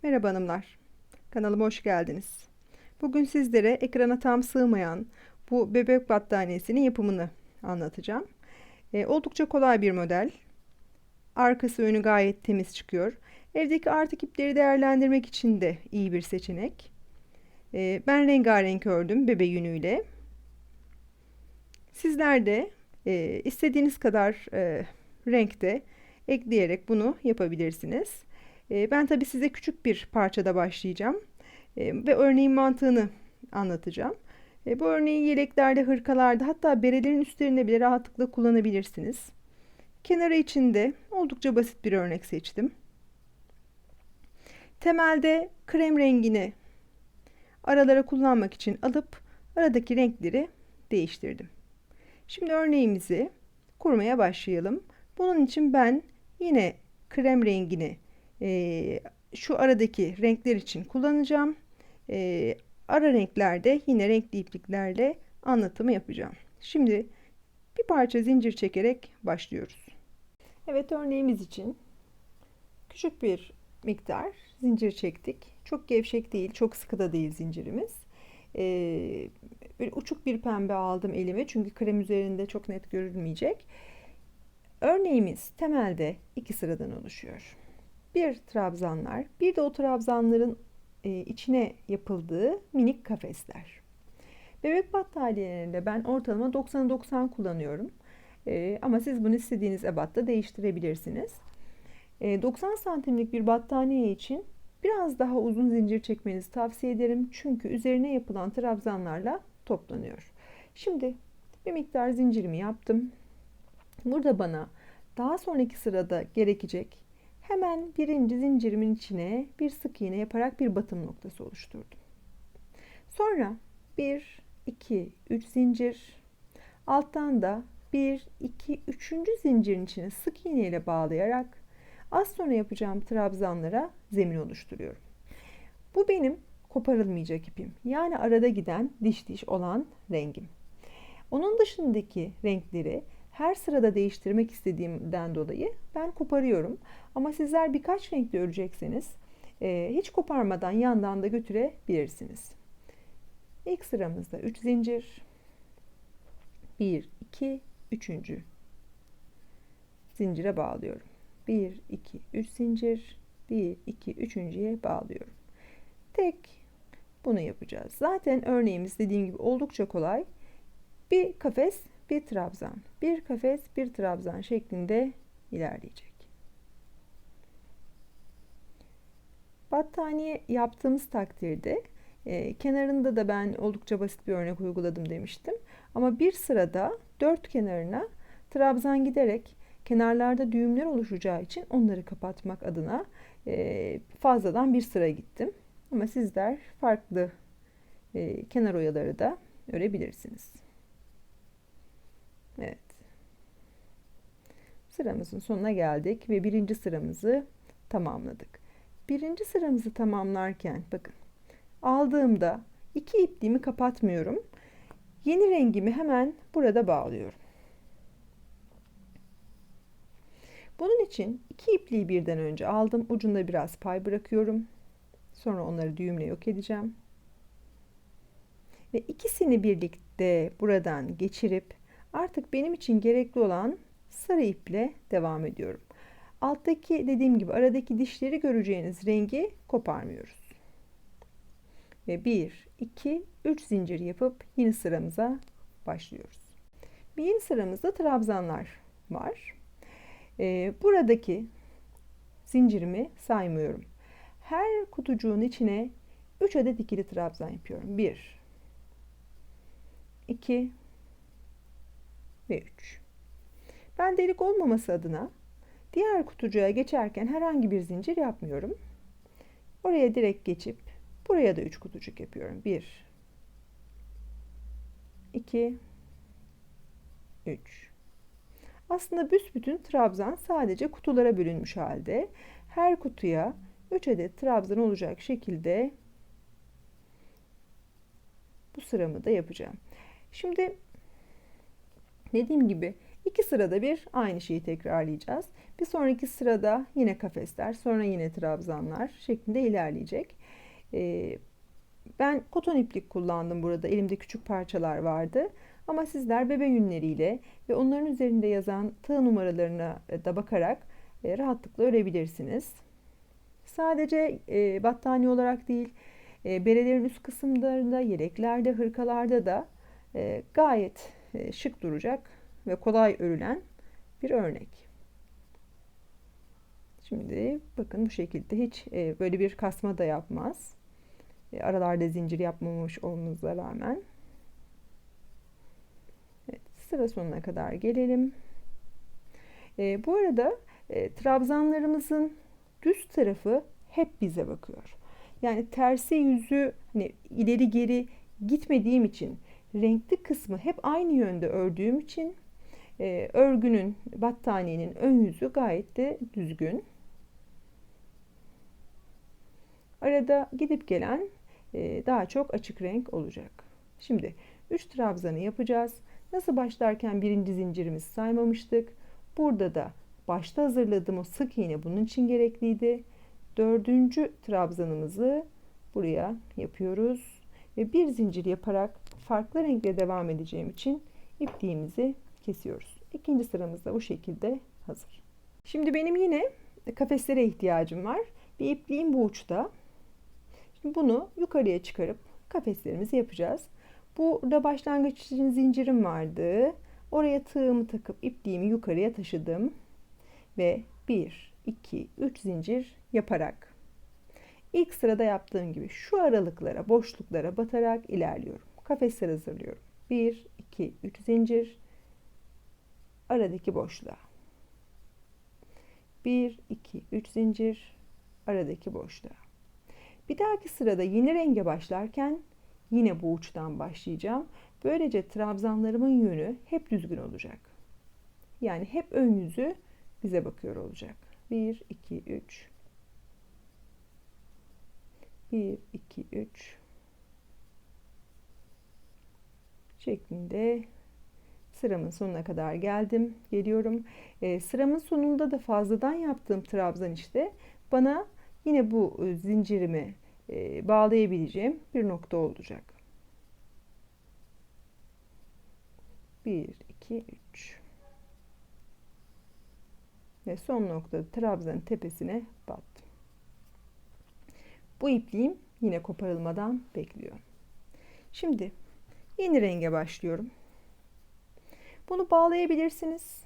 Merhaba hanımlar, kanalıma hoş geldiniz. Bugün sizlere ekrana tam sığmayan bu bebek battaniyesinin yapımını anlatacağım. Oldukça kolay bir model. Arkası önü gayet temiz çıkıyor. Evdeki artık ipleri değerlendirmek için de iyi bir seçenek. Ben rengarenk ördüm bebe yünüyle. Sizler de istediğiniz kadar renkte ekleyerek bunu yapabilirsiniz. Ben tabi size küçük bir parçada başlayacağım. Ve örneğin mantığını anlatacağım. Bu örneği yeleklerde, hırkalarda, hatta berelerin üstlerinde bile rahatlıkla kullanabilirsiniz. Kenarı için de oldukça basit bir örnek seçtim. Temelde krem rengini aralara kullanmak için alıp aradaki renkleri değiştirdim. Şimdi örneğimizi kurmaya başlayalım. Bunun için ben yine krem rengini şu aradaki renkler için kullanacağım. Ara renklerde yine renkli ipliklerle anlatımı yapacağım. Şimdi bir parça zincir çekerek başlıyoruz. Evet, örneğimiz için küçük bir miktar zincir çektik. Çok gevşek değil, çok sıkı da değil zincirimiz. Böyle uçuk bir pembe aldım elime, çünkü krem üzerinde çok net görülmeyecek. Örneğimiz temelde 2 sıradan oluşuyor. Bir trabzanlar, bir de o trabzanların içine yapıldığı minik kafesler. Bebek battaniyelerinde ben ortalama 90'a 90 kullanıyorum. Ama siz bunu istediğiniz ebatta değiştirebilirsiniz. 90 santimlik bir battaniye için biraz daha uzun zincir çekmenizi tavsiye ederim. Çünkü üzerine yapılan trabzanlarla toplanıyor. Şimdi bir miktar zincirimi yaptım. Burada bana daha sonraki sırada gerekecek hemen birinci zincirimin içine bir sık iğne yaparak bir batım noktası oluşturdum. Sonra 1, 2, 3 zincir, alttan da 1, 2, 3. zincirin içine sık iğne ile bağlayarak az sonra yapacağım trabzanlara zemin oluşturuyorum. Bu benim koparılmayacak ipim. Yani arada giden diş diş olan rengim. Onun dışındaki renkleri her sırada değiştirmek istediğimden dolayı ben koparıyorum. Ama sizler birkaç renkli örecekseniz hiç koparmadan yandan da götürebilirsiniz. İlk sıramızda 3 zincir, 1, 2, 3. zincire bağlıyorum. 1, 2, 3 zincir, 1, 2, 3.'ye bağlıyorum. Tek bunu yapacağız. Zaten örneğimiz dediğim gibi oldukça kolay. Bir kafes, bir trabzan, bir kafes, bir trabzan şeklinde ilerleyecek. Battaniye yaptığımız takdirde kenarında da ben oldukça basit bir örnek uyguladım demiştim. Ama bir sırada 4 kenarına trabzan giderek kenarlarda düğümler oluşacağı için onları kapatmak adına fazladan bir sıra gittim. Ama sizler farklı kenar oyaları da örebilirsiniz. Evet. Sıramızın sonuna geldik ve birinci sıramızı tamamladık. Birinci sıramızı tamamlarken bakın, aldığımda iki ipliğimi kapatmıyorum. Yeni rengimi hemen burada bağlıyorum. Bunun için iki ipliği birden önce aldım. Ucunda biraz pay bırakıyorum. Sonra onları düğümle yok edeceğim. Ve ikisini birlikte buradan geçirip artık benim için gerekli olan sarı iple devam ediyorum. Alttaki, dediğim gibi, aradaki dişleri göreceğiniz rengi koparmıyoruz. Ve 1, 2, 3 zincir yapıp yeni sıramıza başlıyoruz. Bir yeni sıramızda trabzanlar var. Buradaki zincirimi saymıyorum. Her kutucuğun içine 3 adet ikili trabzan yapıyorum. 1, 2 ve 3. Ben delik olmaması adına diğer kutucuğa geçerken herhangi bir zincir yapmıyorum. Oraya direkt geçip buraya da 3 kutucuk yapıyorum. 1, 2, 3. Aslında büsbütün trabzan sadece kutulara bölünmüş halde. Her kutuya 3 adet trabzan olacak şekilde bu sıramı da yapacağım. Şimdi dediğim gibi 2 sırada bir aynı şeyi tekrarlayacağız. Bir sonraki sırada yine kafesler, sonra yine trabzanlar şeklinde ilerleyecek. Ben koton iplik kullandım burada. Elimde küçük parçalar vardı. Ama sizler bebe yünleriyle ve onların üzerinde yazan tığ numaralarına da bakarak rahatlıkla örebilirsiniz. Sadece battaniye olarak değil, berelerin üst kısımlarında, yeleklerde, hırkalarda da gayet şık duracak ve kolay örülen bir örnek. Şimdi bakın bu şekilde hiç böyle bir kasma da yapmaz. Aralarda zincir yapmamış olmamıza rağmen. Evet, sıra sonuna kadar gelelim. Bu arada trabzanlarımızın düz tarafı hep bize bakıyor. Yani tersi yüzü hani ileri geri gitmediğim için, renkli kısmı hep aynı yönde ördüğüm için örgünün, battaniyenin ön yüzü gayet de düzgün. Arada gidip gelen daha çok açık renk olacak. Şimdi 3 trabzanı yapacağız. Nasıl başlarken birinci zincirimizi saymamıştık. Burada da başta hazırladığım o sık iğne bunun için gerekliydi. Dördüncü trabzanımızı buraya yapıyoruz. Ve bir zincir yaparak farklı renkle devam edeceğim için ipliğimizi kesiyoruz. İkinci sıramız da bu şekilde hazır. Şimdi benim yine kafeslere ihtiyacım var. Bir ipliğim bu uçta. Şimdi bunu yukarıya çıkarıp kafeslerimizi yapacağız. Burada başlangıç için zincirim vardı. Oraya tığımı takıp ipliğimi yukarıya taşıdım. Ve 1, 2, 3 zincir yaparak ilk sırada yaptığım gibi şu aralıklara, boşluklara batarak ilerliyorum. Kafesler hazırlıyorum. 1, 2, 3 zincir aradaki boşluğa. 1, 2, 3 zincir aradaki boşluğa. Bir dahaki sırada yeni renge başlarken yine bu uçtan başlayacağım. Böylece trabzanlarımın yönü hep düzgün olacak. Yani hep ön yüzü bize bakıyor olacak. 1, 2, 3. 1, 2, 3 şeklinde sıramın sonuna kadar geldim. Geliyorum. Sıramın sonunda da fazladan yaptığım trabzan işte bana yine bu zincirimi bağlayabileceğim bir nokta olacak. 1, 2, 3 ve son noktada trabzanın tepesine battım. Bu ipliğim yine koparılmadan bekliyor. Şimdi yeni renge başlıyorum. Bunu bağlayabilirsiniz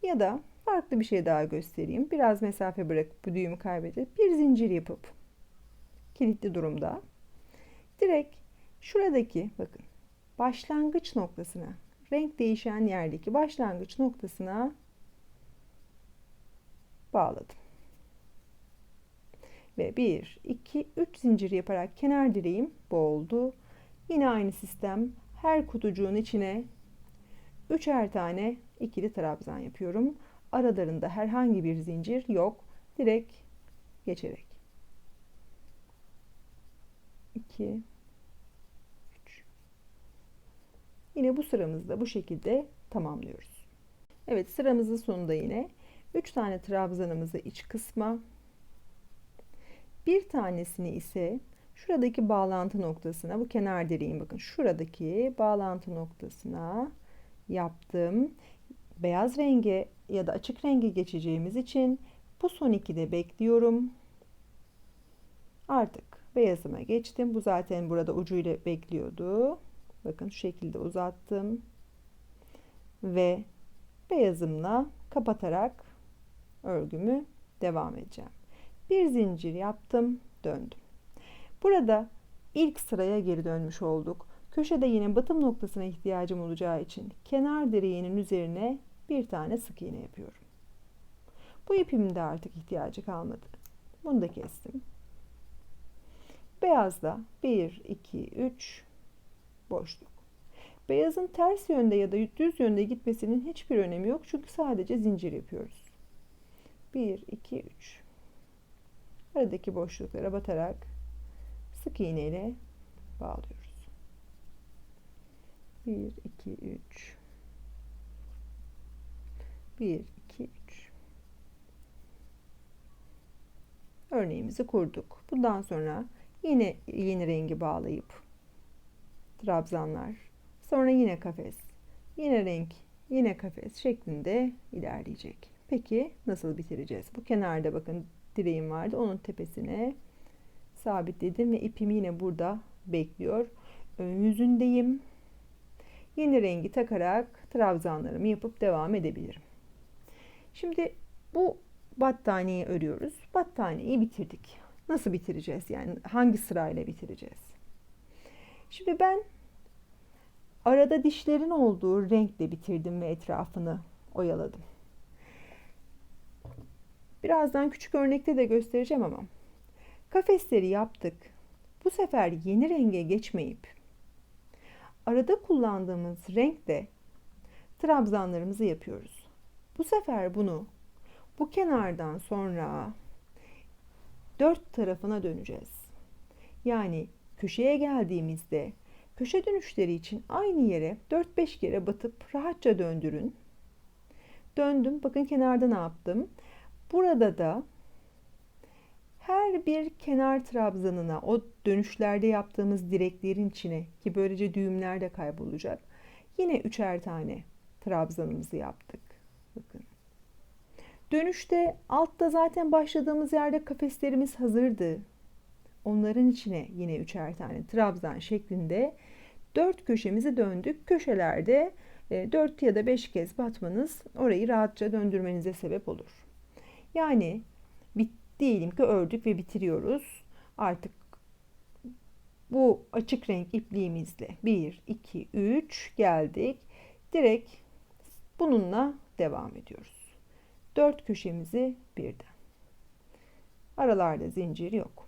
ya da farklı bir şey daha göstereyim. Biraz mesafe bırakıp bu düğümü kaybedip bir zincir yapıp kilitli durumda direkt şuradaki bakın başlangıç noktasına, renk değişen yerdeki başlangıç noktasına bağladım. Ve 1, 2, 3 zincir yaparak kenar direğim bu oldu. Yine aynı sistem her kutucuğun içine 3'er tane ikili trabzan yapıyorum. Aralarında herhangi bir zincir yok. Direkt geçerek. 2, 3. Yine bu sıramızda bu şekilde tamamlıyoruz. Evet, sıramızın sonunda yine 3 tane trabzanımızı iç kısma, bir tanesini ise şuradaki bağlantı noktasına, bu kenar direğin bakın şuradaki bağlantı noktasına yaptım. Beyaz renge ya da açık renge geçeceğimiz için bu son 2'de bekliyorum. Artık beyazıma geçtim. Bu zaten burada ucuyla bekliyordu. Bakın şu şekilde uzattım. Ve beyazımla kapatarak örgümü devam edeceğim. Bir zincir yaptım, döndüm. Burada ilk sıraya geri dönmüş olduk. Köşede yine batım noktasına ihtiyacım olacağı için kenar direğinin üzerine bir tane sık iğne yapıyorum. Bu ipimin de artık ihtiyacı kalmadı. Bunu da kestim. Beyazda 1, 2, 3 boşluk. Beyazın ters yönde ya da düz yönde gitmesinin hiçbir önemi yok. Çünkü sadece zincir yapıyoruz. 1, 2, 3. Aradaki boşluklara batarak sık iğne ile bağlıyoruz. 1, 2, 3. 1, 2, 3. Örneğimizi kurduk. Bundan sonra yine yeni rengi bağlayıp trabzanlar, sonra yine kafes, yine renk, yine kafes şeklinde ilerleyecek. Peki nasıl bitireceğiz? Bu kenarda bakın direğim vardı. Onun tepesine sabitledim ve ipim yine burada bekliyor. Ön yüzündeyim. Yeni rengi takarak trabzanlarımı yapıp devam edebilirim. Şimdi bu battaniyeyi örüyoruz. Battaniyeyi bitirdik. Nasıl bitireceğiz? Yani hangi sırayla bitireceğiz? Şimdi ben arada dişlerin olduğu renkle bitirdim ve etrafını oyaladım. Birazdan küçük örnekte de göstereceğim ama kafesleri yaptık. Bu sefer yeni renge geçmeyip arada kullandığımız renkle trabzanlarımızı yapıyoruz. Bu sefer bunu bu kenardan sonra dört tarafına döneceğiz. Yani köşeye geldiğimizde köşe dönüşleri için aynı yere 4-5 kere batıp rahatça döndürün. Döndüm. Bakın kenarda ne yaptım? Burada da her bir kenar trabzanına o dönüşlerde yaptığımız direklerin içine ki böylece düğümler de kaybolacak. Yine üçer tane trabzanımızı yaptık. Bakın. Dönüşte altta zaten başladığımız yerde kafeslerimiz hazırdı. Onların içine yine üçer tane trabzan şeklinde 4 köşemizi döndük. Köşelerde 4 ya da 5 kez batmanız orayı rahatça döndürmenize sebep olur. Yani diyelim ki ördük ve bitiriyoruz. Artık bu açık renk ipliğimizle 1, 2, 3 geldik. Direkt bununla devam ediyoruz. 4 köşemizi birden. Aralarda zincir yok.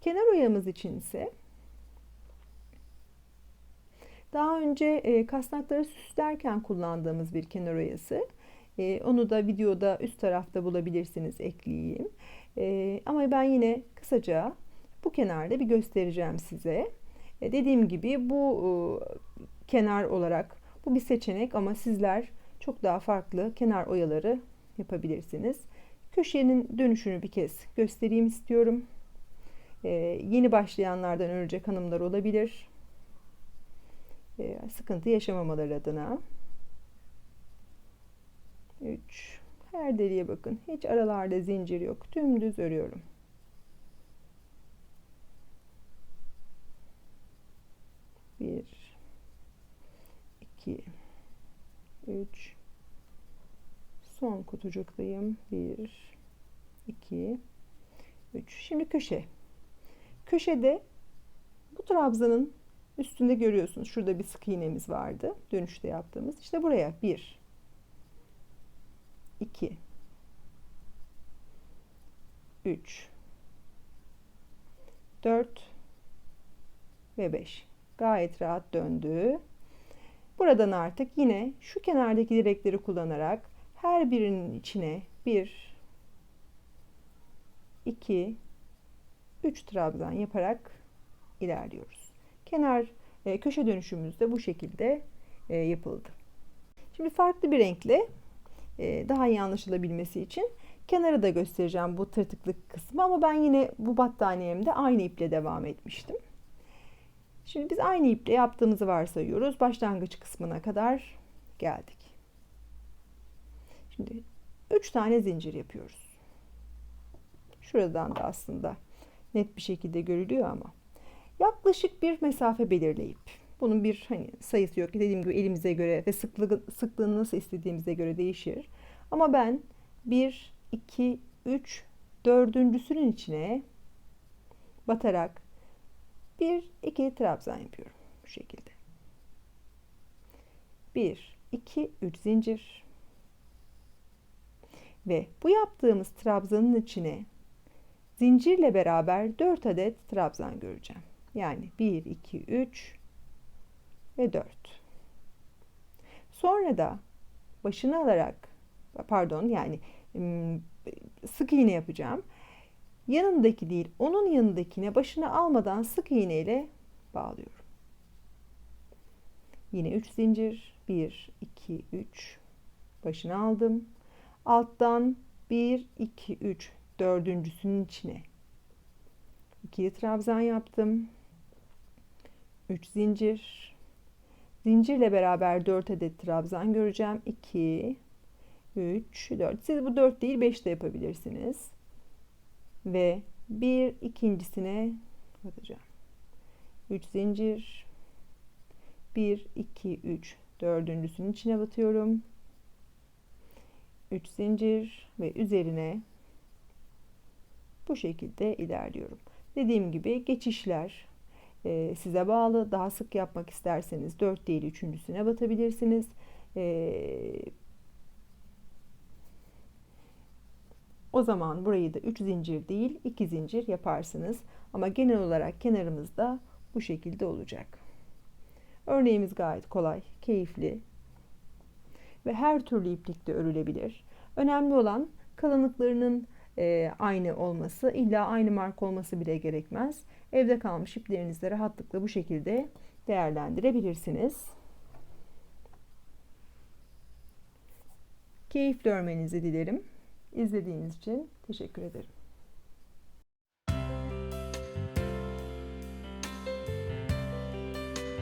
Kenar oyamız için ise daha önce kasnakları süslerken kullandığımız bir kenar oyası. Onu da videoda üst tarafta bulabilirsiniz, ekleyeyim. Ama ben yine kısaca bu kenarda bir göstereceğim size. Dediğim gibi bu kenar olarak bu bir seçenek ama sizler çok daha farklı kenar oyaları yapabilirsiniz. Köşenin dönüşünü bir kez göstereyim istiyorum. Yeni başlayanlardan örecek hanımlar olabilir. Sıkıntı yaşamamaları adına. 3. Her deliğe bakın. Hiç aralarda zincir yok. Dümdüz örüyorum. 1, 2, 3. Son kutucuktayım. 1, 2, 3. Şimdi köşe. Köşede bu trabzanın üstünde görüyorsunuz. Şurada bir sık iğnemiz vardı. Dönüşte yaptığımız. İşte buraya 1, 2, 3, 4 ve 5. Gayet rahat döndü. Buradan artık yine şu kenardaki direkleri kullanarak her birinin içine 1, 2, 3 trabzan yaparak ilerliyoruz. Köşe dönüşümüz de bu şekilde yapıldı. Şimdi farklı bir renkle daha iyi anlaşılabilmesi için kenarı da göstereceğim, bu tırtıklık kısmı, ama ben yine bu battaniyemde aynı iple devam etmiştim. Şimdi biz aynı iple yaptığımızı varsayıyoruz. Başlangıç kısmına kadar geldik. Şimdi 3 tane zincir yapıyoruz. Şuradan da aslında net bir şekilde görülüyor ama yaklaşık bir mesafe belirleyip, bunun bir sayısı yok. Dediğim gibi elimize göre ve sıklığını nasıl istediğimize göre değişir. Ama ben 1, 2, 3, dördüncüsünün içine batarak 1, 2 trabzan yapıyorum. Bu şekilde. 1, 2, 3 zincir. Ve bu yaptığımız trabzanın içine zincirle beraber 4 adet trabzan göreceğim. Yani 1, 2, 3 ve 4. Sonra da başını alarak, yani sık iğne yapacağım. Yanındaki değil, onun yanındakine başını almadan sık iğne ile bağlıyorum. Yine 3 zincir. 1, 2, 3. Başını aldım. Alttan 1, 2, 3. Dördüncüsünün içine. İkili trabzan yaptım. 3 zincir. Zincirle beraber 4 adet trabzan göreceğim. 2, 3, 4. Siz bu 4 değil 5 de yapabilirsiniz. Ve bir ikincisine batacağım. 3 zincir. 1, 2, 3. Dördüncüsünün içine batıyorum. 3 zincir ve üzerine bu şekilde ilerliyorum. Dediğim gibi geçişler size bağlı. Daha sık yapmak isterseniz 4 değil üçüncüsüne batabilirsiniz. O zaman burayı da 3 zincir değil 2 zincir yaparsınız. Ama genel olarak kenarımızda bu şekilde olacak. Örneğimiz gayet kolay, keyifli ve her türlü iplikte örülebilir. Önemli olan kalınlıklarının aynı olması, illa aynı marka olması bile gerekmez. Evde kalmış iplerinizi rahatlıkla bu şekilde değerlendirebilirsiniz. Keyifli örmenizi dilerim. İzlediğiniz için teşekkür ederim.